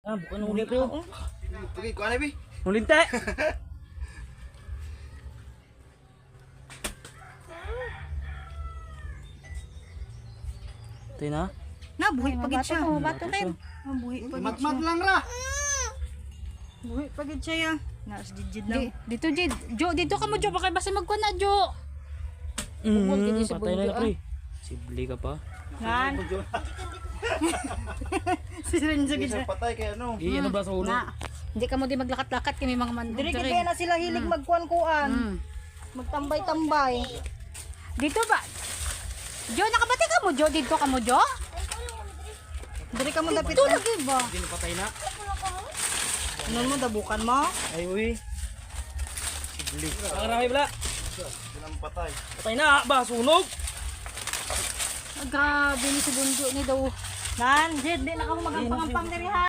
Ah, bukan ulit bro. Okay, kuha na, Bi. Ulinte. Ito na. Na, buhi pagid siya. Bato kayo. Buhi pagid Matmat siya. lang ra. Buhi pagid siya ya. Nas jid na. Dito, Jid. Jo, dito ka mo, Jo. Baka basta magkuha na, Jo. Bukod dito sa Patay na bunyo, pre. Sibli ka pa. Nan. Si Renzo gid Isa siya. patay kay ano. Ano ba sa ulo? Na. Hindi ka mo di maglakat-lakat kami mga man. Diri kaya na sila hilig magkuan-kuan. Magtambay-tambay. Dito ba? Jo, nakabati ka mo, Jo. Dito ka mo, Jo. Diri ka mo dapit. Ito lagi ba? Hindi na patay na. Ano mo dabukan mo? Ay uy. Sibli. Ang rami pala. Silang patay. Patay na ba? Sunog. Ah, grabe ni si Bunjo ni daw. Nan, Jid, di na ka mo magampang-ampang diri ha.